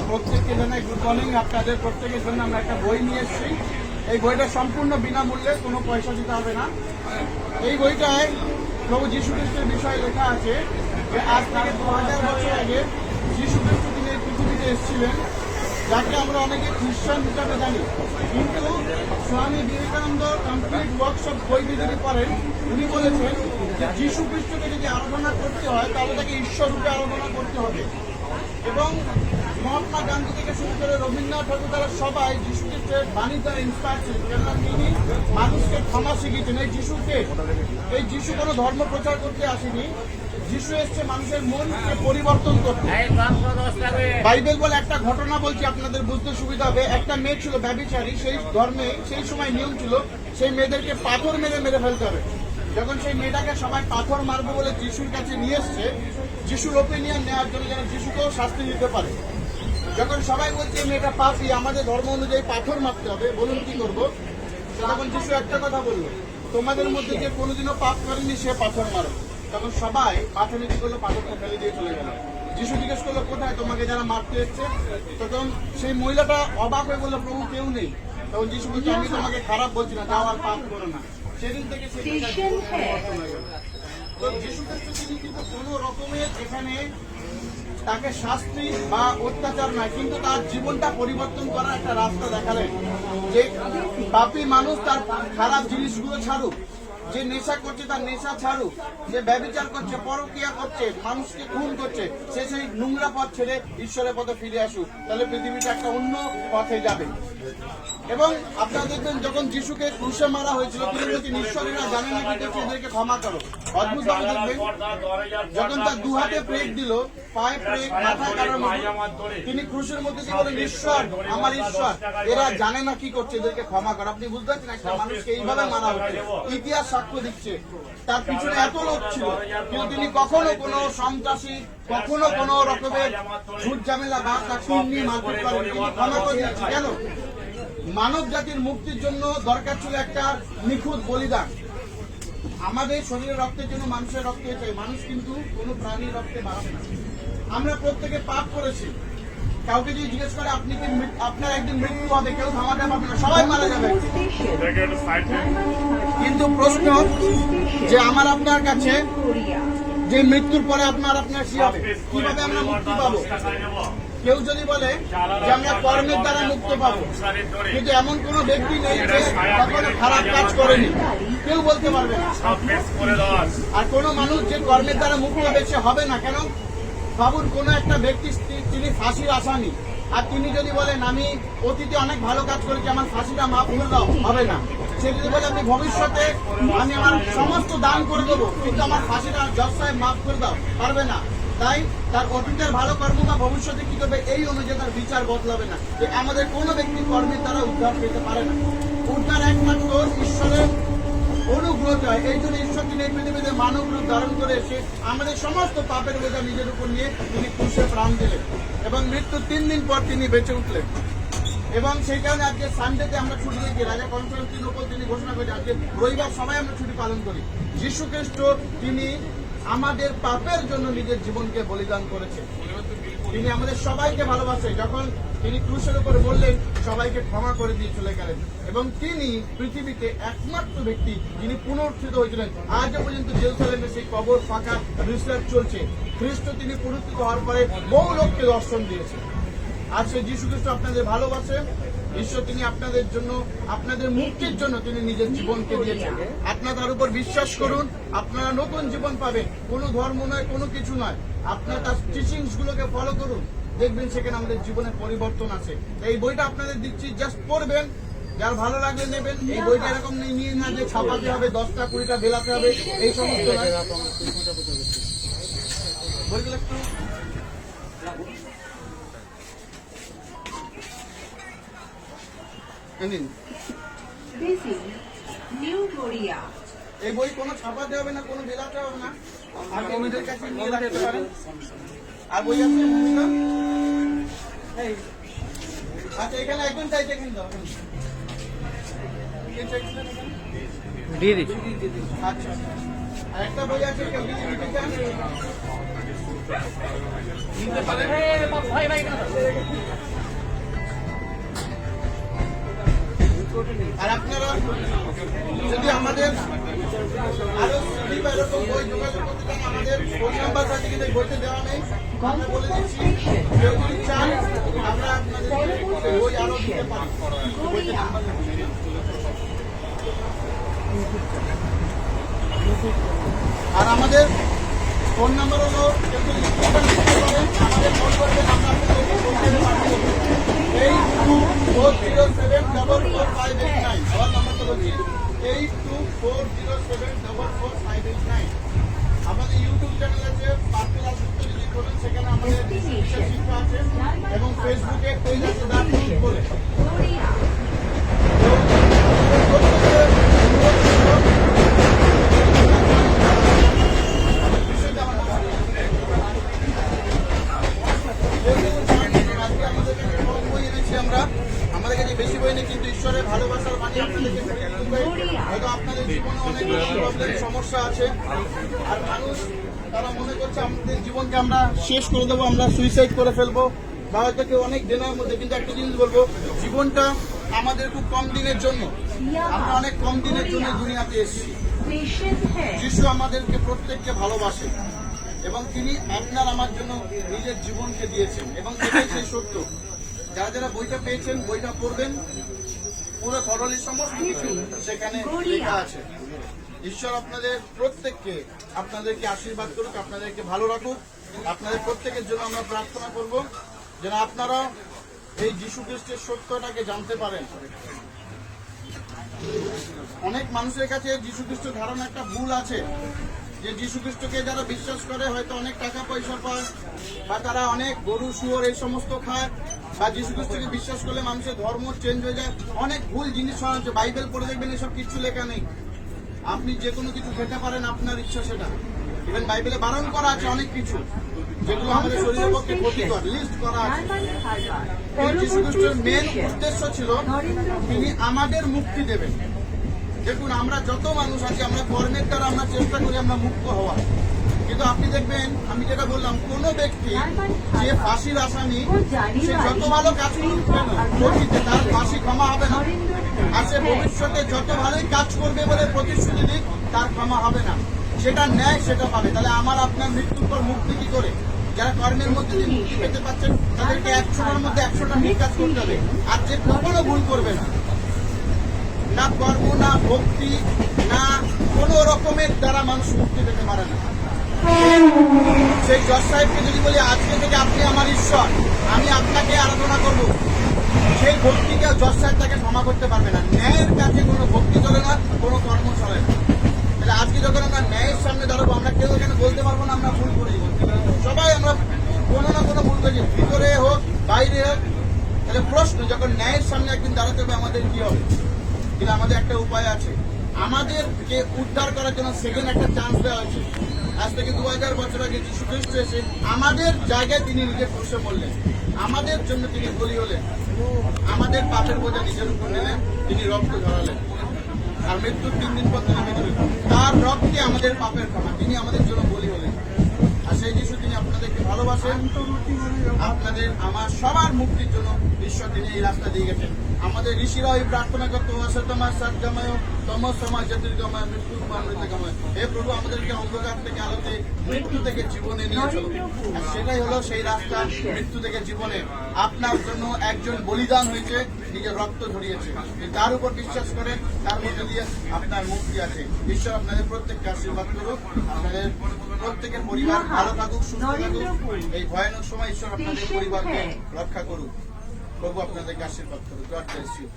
প্রত্যেককে জানাই good morning. আপনাদের প্রত্যেকের জন্য আমরা একটা বই নিয়ে এসেছি। এই বইটা সম্পূর্ণ বিনামূল্যে, কোনো পয়সা দিতে হবে না। এই বইটায় প্রভু যীশু খ্রিস্টের বিষয়ে লেখা আছে যে আজ থেকে 2000 বছর আগে যীশু খ্রিস্ট তিনি এই পৃথিবীতে এসেছিলেন, যাকে আমরা অনেকে খ্রিস্টান হিসাবে জানি। কিন্তু স্বামী বিবেকানন্দ কমপ্লিট ওয়ার্কশপ বই যদি পড়েন, উনি বলেছেন যে যীশু খ্রিস্টকে যদি আরাধনা করতে হয় তাহলে তাকে ঈশ্বর রূপে আরাধনা করতে হবে। এবং মহাত্মা গান্ধী থেকে শুরু করে রবীন্দ্রনাথ ঠাকুর তারা সবাই যীশু খ্রিস্টের বাণী দ্বারা ইন্সপায়ার ছিলেন, কেননা তিনি মানুষকে ক্ষমা শিখিয়েছেন। এই যীশু কোনো ধর্ম প্রচার করতে আসেনি, যীশু এসছে মানুষের মনকে পরিবর্তন করতে। বাইবেল বলে একটা ঘটনা বলছি, আপনাদের বুঝতে সুবিধা হবে। একটা মেয়ে ছিল ব্যভিচারী, সেই ধর্মে সেই সময় নিয়ম ছিল সেই মেয়েদেরকে পাথর মেরে মেরে ফেলতে হবে। যখন সেই মেয়েটাকে সবাই পাথর মারবে বলে যিশুর কাছে নিয়ে এসছে, যিশুর ওপিনিয়ন নেওয়ার জন্য যেন যিশুকেও শাস্তি দিতে পারে। যখন সবাই বলছে মেয়েটা পাপী, আমাদের ধর্ম অনুযায়ী পাথর মারতে হবে, বলুন কি করবো? তখন যিশু একটা কথা বললো, তোমাদের মধ্যে যে কোনোদিনও পাপ করেনি সে পাথর মারো। তখন সবাই পাথর নিতে করলো, পাথরটা ফেলে দিয়ে চলে গেল। যিশু জিজ্ঞেস করলো, কোথায় তোমাকে যারা মারতে এসছে? তখন সেই মহিলাটা অবাক হয়ে বললো, প্রভু কেউ নেই। তখন যিশু বলছে, আমি তোমাকে খারাপ বলছি না, যাও আর পাপ করো না। সেদিন থেকে যিশু খ্রিস্ট তিনি কিন্তু কোনো রকমের এখানে তাকে শাস্তি বা অত্যাচার নয়, কিন্তু তার জীবনটা পরিবর্তন করার একটা রাস্তা দেখালেন যে পাপী মানুষ তার খারাপ জিনিসগুলো ছাড়ুক, যে নেশা করছে তার নেশা ছাড়ুক, যে ব্যভিচার করছে, পরকীয়া করছে, মানুষকে খুন করছে, সে সেই নোংরা পথ ছেড়ে ঈশ্বরের পথে ফিরে আসুক, তাহলে পৃথিবীটা একটা অন্য পথে যাবে। এবং আপনারা দেখবেন যখন যিশুকে ক্রুশে মারা হয়েছিল, তিনি বলছেন ঈশ্বরেরা জানে না কি করছে, এদেরকে ক্ষমা করো। অদ্ভুত ভাবে দেখবেন যখন তার দু হাতে প্রেক দিল, পায়ে প্রেক, মাথায় কাটার মধ্যে, তিনি ক্রুশের মধ্যে দিয়ে বলেন, ঈশ্বর, আমার ঈশ্বর, এরা জানে না কি করছে, এদেরকে ক্ষমা করো। আপনি বুঝতে পারছেন একটা মানুষকে এইভাবে মারা হচ্ছে, ইতিহাস সাক্ষ্য দিচ্ছে তার পিছনে এত লোক ছিল, কিন্তু তিনি কখনো কোনো সন্ত্রাসী, কখনো কোনো রকমের ঝুট ঝামেলা বা তার খুনি মারপিট করেন, তিনি ক্ষমা করে দিচ্ছে। কেন? মানব জাতির মুক্তির জন্য দরকার ছিল একটা নিখুঁত বলিদান। আমাদের শরীরের রক্তের জন্য মানুষের রক্তে চাই, মানুষ কিন্তু কোনো প্রাণীর রক্তে বাড়াবে না। আমরা প্রত্যেকে পাপ করেছি। কাউকে যদি জিজ্ঞেস করে আপনি কি আপনার একদিন মৃত্যু হবে, কেউ থামাতে পারবে না, সবাই মারা যাবে। কিন্তু প্রশ্ন যে আমার আপনার কাছে যে মৃত্যুর পরে আপনার কি হবে, কিভাবে আমরা মুক্তি পাবো? কেউ যদি বলে যে আমরা কর্মের দ্বারা মুক্ত পাবো, কিন্তু এমন কোন ব্যক্তি নেই যে কখনো খারাপ কাজ করেনি, কেউ বলতে পারবে না। আর কোন মানুষ যে কর্মের দ্বারা মুক্ত হবে সে হবে না। কেন? ভাবুন, কোন একটা ব্যক্তি তিনি ফাঁসির আসামি, আর তিনি যদি বলেন আমি অতীতে অনেক ভালো কাজ করেছি, আমার ফাঁসিটা মাফ করে দাও, হবে না। সে যদি বলে আমি ভবিষ্যতে আমি আমার সমস্ত দান করে দেবো, কিন্তু আমার ফাঁসিটা জজ সাহেব মাফ করে দাও, পারবে না। তাই তার অতীতের ভালো কর্ম বা ভবিষ্যতে কি করবে এই অনুযায়ী তার বিচার বদলাবে না। আমাদের কোনো ব্যক্তি কর্মের দ্বারা উদ্ধার পেতে পারে না। উদ্ধার একমাত্র ঈশ্বরের অনুগ্রহ হয়। এই জন্য ঈশ্বর তিনি এই পৃথিবীতে মানব রূপ ধারণ করে এসে আমাদের সমস্ত পাপের বোঝা নিজের উপর নিয়ে তিনি ক্রুশে প্রাণ দিলেন এবং মৃত্যুর 3 দিন পর তিনি বেঁচে উঠলেন। এবং সেই কারণে আজকে সানডেতে আমরা ছুটি দিয়েছি। রাজা কনস্টান্টিন তিনি ঘোষণা করেছে আজকে রবিবার সবাই আমরা ছুটি পালন করি। যীশু খ্রিস্ট তিনি আমাদের পাপের জন্য নিজের জীবনকে বলিদান করেছে। তিনি আমাদের সবাইকে ভালোবাসে। যখন তিনি ক্রুশের উপরে বললেন, সবাইকে ক্ষমা করে দিয়ে চলে গেলেন। এবং তিনি পৃথিবীতে একমাত্র ব্যক্তি যিনি পুনরুত্থিত হয়েছিলেন। আজও পর্যন্ত জেরুজালেমে সেই কবর ফাঁকা রিসার্চ চলছে। খ্রিস্ট তিনি পুনরুত্থিত হওয়ার পরে বহু লোককে দর্শন দিয়েছে। আর সেই যীশু খ্রিস্ট আপনাদের ভালোবাসেন। ঈশ্বর তিনি আপনাদের জন্য, আপনাদের মুক্তির জন্য তিনি নিজের জীবনকে দিয়েছেন। আপনারা তার উপর বিশ্বাস করুন, আপনারা নতুন জীবন পাবেন। কোনো ধর্ম নয়, কোনো কিছু নয়, আপনারা তার টিচিংস গুলোকে ফলো করুন, দেখবেন সেখানে আমাদের জীবনের পরিবর্তন আছে। এই বইটা আপনাদের দিচ্ছি, জাস্ট পড়বেন, যার ভালো লাগলে নেবেন। এই বইটা এরকম নিয়ে না যে ছাপাতে হবে, 10টা 20টা বেলাতে হবে, এই সমস্ত বইগুলো একটু এই বই কোনো ছাপাতে হবে না, কোনো বেলাতে হবে না, আপনি নিজের কাছে নিয়ে রাখতে পারেন। আর বই আছে আচ্ছা, এখানে একজন চাইছে কিন্তু দিয়ে দিচ্ছি। আচ্ছা, আর একটা বই আছে, কেউ যদি নিতে চান আর আপনারা যদি আমাদের আরো সিডি বা এরকম বই যোগাযোগ করতে চান, আমাদের ফোন নাম্বার আছে কিন্তু এই বইতে দেওয়া নেই, আমরা বলে দিচ্ছি। কেউ যদি চান আমরা আপনাদের বই আরো দিতে পারি। বইতে নাম্বার আর আমাদের ফোন নাম্বার হলো কেউ যদি লিখতে পারেন, আমাদের ফোন করবেন, আমরা আপনাদেরকে ফোন করে পাঠিয়ে দেবো। 8240744589। আবার নাম্বারটা বলছি, 8240744589। আমাদের ইউটিউব চ্যানেল আছে পার্থ দাশগুপ্ত, যদি করেন সেখানে আমাদের বিশেষ শিক্ষা আছে, এবং ফেসবুকে পেজ আছে দাশগুপ্ত বলে। আমাদের কাছে বেশি বই নেই, কিন্তু ঈশ্বরের ভালোবাসার বাণী আপনাদেরকে হয়তো আপনাদের জীবনে অনেক প্রবলেম সমস্যা আছে, আর মানুষ তারা মনে করছে আমাদের জীবনকে আমরা শেষ করে দেবো, আমরা সুইসাইড করে ফেলবো, বা হয়তো কেউ অনেক দিনের মধ্যে। কিন্তু একটা জিনিস বলবো, জীবনটা আমাদের খুব কম দিনের জন্য, আমরা অনেক কম দিনের জন্য দুনিয়াতে এসেছি। যিশু আমাদেরকে প্রত্যেককে ভালোবাসে, এবং তিনি আপনার আমার জন্য নিজের জীবনকে দিয়েছেন, এবং এটাই সেই সত্য। যারা যারা বইটা পেয়েছেন, বইটা পড়বেন, পুরো করলের সমস্ত কিছু সেখানে লেখা আছে। ঈশ্বর আপনাদের প্রত্যেককে আপনাদেরকে আশীর্বাদ করুক, আপনাদেরকে ভালো রাখুক। আপনাদের প্রত্যেকের জন্য আমরা প্রার্থনা করব যেন আপনারা এই যীশু খ্রিস্টের সত্যটাকে জানতে পারেন। অনেক মানুষের কাছে যীশু খ্রিস্টের ধারণা একটা ভুল আছে, যে যীশু খ্রিস্টকে যারা বিশ্বাস করে হয়তো অনেক টাকা পয়সা পায়, বা তারা অনেক গরু শুয়োর এই সমস্ত খায়, বা যীশু খ্রিস্টকে বিশ্বাস করলে মানুষের ধর্ম চেঞ্জ হয়ে যায়। অনেক ভুল জিনিস শোনাচ্ছে। বাইবেল পড়ে দেখবেন এসব কিছু লেখা নেই। আপনি যে কোনো কিছু খেতে পারেন, আপনার ইচ্ছা সেটা। ইভেন বাইবেলে বারণ করা আছে অনেক কিছু, যেগুলো আমাদের শরীরের পক্ষে ক্ষতিকর, লিস্ট করা আছে। যীশু খ্রিস্টের মেন উদ্দেশ্য ছিল তিনি আমাদের মুক্তি দেবেন। দেখুন, আমরা যত মানুষ আছি, আমরা কর্মের দ্বারা আমরা চেষ্টা করি আমরা মুক্ত হওয়া, কিন্তু আপনি দেখবেন আমি যেটা বললাম, কোন ব্যক্তি যে ফাঁসির আসামি, সে যত ভালো কাজ করুক কেন অতীতে তার ফাঁসি ক্ষমা হবে না, আর সে ভবিষ্যতে যত ভালোই কাজ করবে বলে প্রতিশ্রুতি দিক, তার ক্ষমা হবে না। সেটা ন্যায়, সেটা পাবে। তাহলে আমার আপনার মৃত্যুর পর মুক্তি কি করে? যারা কর্মের মধ্যে দিয়ে মুক্তি পেতে পারছেন, তাদেরকে 100টার মধ্যে 100টা ঠিক কাজ করতে হবে, আর যে কখনো ভুল করবে না। না কর্ম, না ভক্তি, না কোন রকমের দ্বারা মানুষ মুক্তি পেতে পারে না। সেই জজ সাহেবকে যদি বলি আজকে থেকে আপনি আমার ঈশ্বর, আমি আপনাকে আরাধনা করব, সেই ভক্তিকে জজ সাহেব তাকে ক্ষমা করতে পারবে না। ন্যায়ের কাছে কোনো ভক্তি চলে না, কোনো কর্ম চলে না। তাহলে আজকে যখন আমরা ন্যায়ের সামনে দাঁড়াবো, আমরা কেউ এখানে বলতে পারবো না আমরা ভুল করেছি। সবাই আমরা কোনো না কোনো ভুল করেছি, ভিতরে হোক বাইরে হোক। তাহলে প্রশ্ন, যখন ন্যায়ের সামনে একদিন দাঁড়াতে হবে, আমাদের কি হবে? কিন্তু আমাদের একটা উপায় আছে, আমাদেরকে উদ্ধার করার জন্য সেকেন্ড একটা চান্স দেওয়া হয়েছে। আজ থেকে 2000 বছর আগে যীশু খ্রিস্ট এসে আমাদের জায়গায় তিনি নিজের ক্রুশে মরলেন, আমাদের জন্য তিনি বলি হলেন, আমাদের পাপের বোঝা নিজের উপর নিলেন, তিনি রক্ত ঝরালেন, আর মৃত্যুর 3 দিন পর তিনি মৃত্যু, তার রক্তে আমাদের পাপের ক্ষমা, তিনি আমাদের জন্য বলি হলেন। আর সেই যীশু, তিনি আপনাদেরকে ভালোবাসেন, আপনাদের আমার সবার মুক্তির জন্য ঈশ্বর তিনি এই রাস্তা দিয়ে গেছেন। আমাদের ঋষিরা ওই প্রার্থনা করতো, তোমার সৎগময় তমস সমাজ জ্যোতির্গময় মৃত্যুময় অমৃতগময়। হে প্রভু, আমাদেরকে অন্ধকার থেকে আলোতে, মৃত্যু থেকে জীবনে নিয়ে চলো। আর সেটাই হলো সেই রাস্তা, মৃত্যু থেকে জীবনে। আপনার জন্য একজন বলিদান হয়েছে, নিজের রক্ত ঝরিয়েছে, তার উপর বিশ্বাস করেন, তার মধ্যে দিয়ে আপনার মুক্তি আছে। ঈশ্বর আপনাদের প্রত্যেককে আশীর্বাদ করুক, আপনাদের প্রত্যেকের পরিবার ভালো থাকুক, সুস্থ থাকুক। এই ভয়ানক সময় ঈশ্বর আপনাদের পরিবারকে রক্ষা করুক। প্রভু আপনাদেরকে আশীর্বাদ করুক। God bless you.